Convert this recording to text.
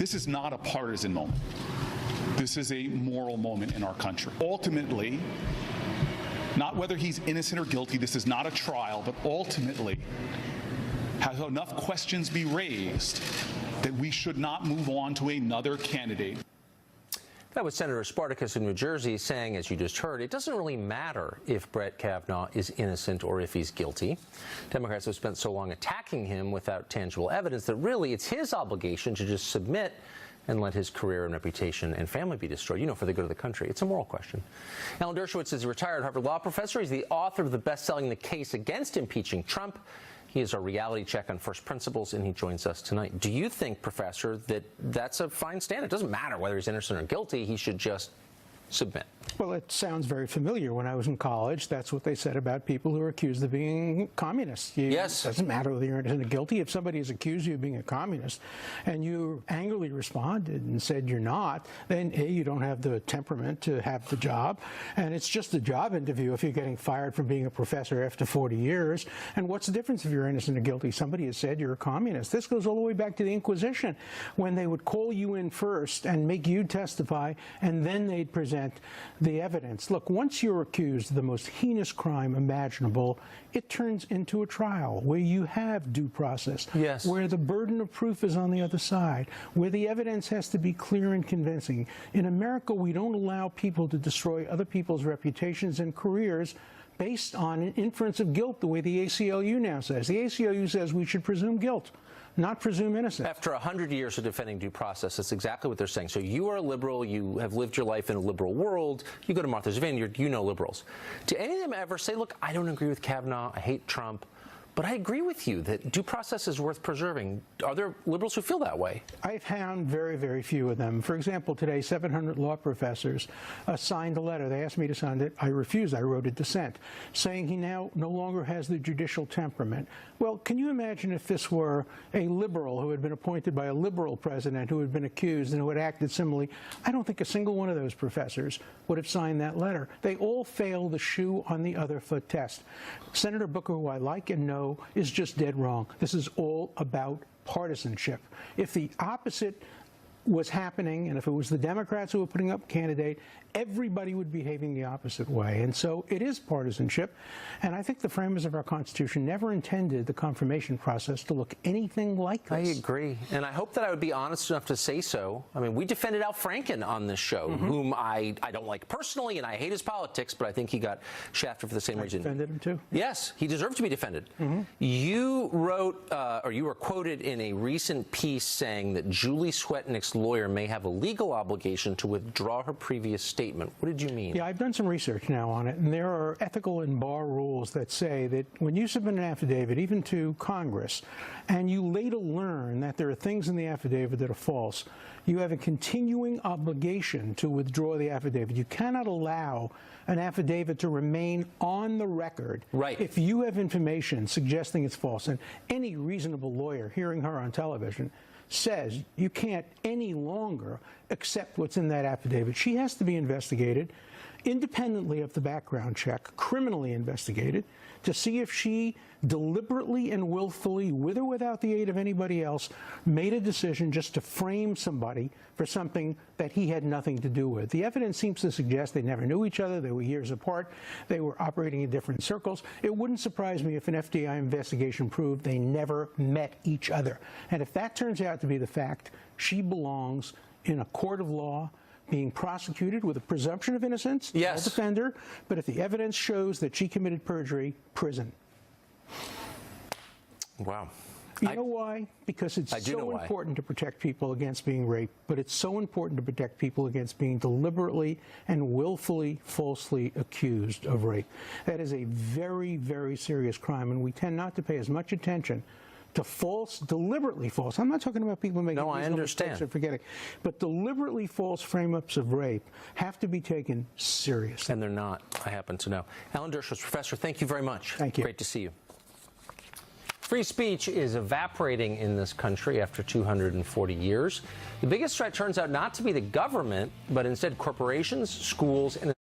This is not a partisan moment. This is a moral moment in our country. Ultimately, not whether he's innocent or guilty, this is not a trial, but ultimately, have enough questions be raised that we should not move on to another candidate. That was Senator Spartacus in New Jersey saying, as you just heard, it doesn't really matter if Brett Kavanaugh is innocent or if he's guilty. Democrats have spent so long attacking him without tangible evidence that really it's his obligation to just submit and let his career and reputation and family be destroyed, for the good of the country. It's a moral question. Alan Dershowitz is a retired Harvard law professor. He's the author of the best-selling The Case Against Impeaching Trump. He is our reality check on first principles, and he joins us tonight. Do you think, Professor, that that's a fine stand? It doesn't matter whether he's innocent or guilty. He should just submit. Well, it sounds very familiar. When I was in college, that's what they said about people who are accused of being communists. Yes. It doesn't matter whether you're innocent or guilty. If somebody has accused you of being a communist and you angrily responded and said you're not, then A, you don't have the temperament to have the job, and it's just a job interview if you're getting fired from being a professor after 40 years. And what's the difference if you're innocent or guilty? Somebody has said you're a communist. This goes all the way back to the Inquisition, when they would call you in first and make you testify, and then they'd present the evidence. Look, once you're accused of the most heinous crime imaginable, it turns into a trial where you have due process, yes, where the burden of proof is on the other side, where the evidence has to be clear and convincing. In America, we don't allow people to destroy other people's reputations and careers based on an inference of guilt, the way the ACLU now says. The ACLU says we should presume guilt, not presume innocence. After 100 years of defending due process, that's exactly what they're saying. So you are a liberal, you have lived your life in a liberal world, you go to Martha's Vineyard, you know liberals. Do any of them ever say, look, I don't agree with Kavanaugh, I hate Trump, but I agree with you that due process is worth preserving? Are there liberals who feel that way? I've found very, very few of them. For example, today, 700 law professors signed a letter. They asked me to sign it. I refused. I wrote a dissent, saying he now no longer has the judicial temperament. Well, can you imagine if this were a liberal who had been appointed by a liberal president who had been accused and who had acted similarly? I don't think a single one of those professors would have signed that letter. They all fail the shoe on the other foot test. Senator Booker, who I like and know, is just dead wrong. This is all about partisanship. If the opposite was happening, and if it was the Democrats who were putting up a candidate, everybody would be behaving the opposite way. And so it is partisanship. And I think the framers of our Constitution never intended the confirmation process to look anything like this. I agree. And I hope that I would be honest enough to say so. I mean, we defended Al Franken on this show, whom I don't like personally, and I hate his politics, but I think he got shafted for the same reason. I defended him, too. Yes, he deserved to be defended. You wrote, or you were quoted in a recent piece saying that Julie Swetnick's lawyer may have a legal obligation to withdraw her previous statement. What did you mean? Yeah, I've done some research now on it, and there are ethical and bar rules that say that when you submit an affidavit, even to Congress, and you later learn that there are things in the affidavit that are false, you have a continuing obligation to withdraw the affidavit. You cannot allow an affidavit to remain on the record if you have information suggesting it's false. And any reasonable lawyer hearing her on television says you can't any longer accept what's in that affidavit. She has to be investigated independently of the background check, criminally investigated, to see if she deliberately and willfully, with or without the aid of anybody else, made a decision just to frame somebody for something that he had nothing to do with. The evidence seems to suggest they never knew each other, they were years apart, they were operating in different circles. It wouldn't surprise me if an FBI investigation proved they never met each other. And if that turns out to be the fact, she belongs in a court of law, being prosecuted with a presumption of innocence. Yes. I'll defend her. But if the evidence shows that she committed perjury, prison. Wow. You know why? Because it's so important to protect people against being raped, but it's so important to protect people against being deliberately and willfully falsely accused of rape. That is a very, very serious crime, and we tend not to pay as much attention to false, deliberately false. I'm not talking about people making mistakes or forgetting, but deliberately false frame-ups of rape have to be taken seriously. And they're not, I happen to know. Alan Dershowitz, Professor, thank you very much. Thank you. Great to see you. Free speech is evaporating in this country after 240 years. The biggest threat turns out not to be the government, but instead corporations, schools, and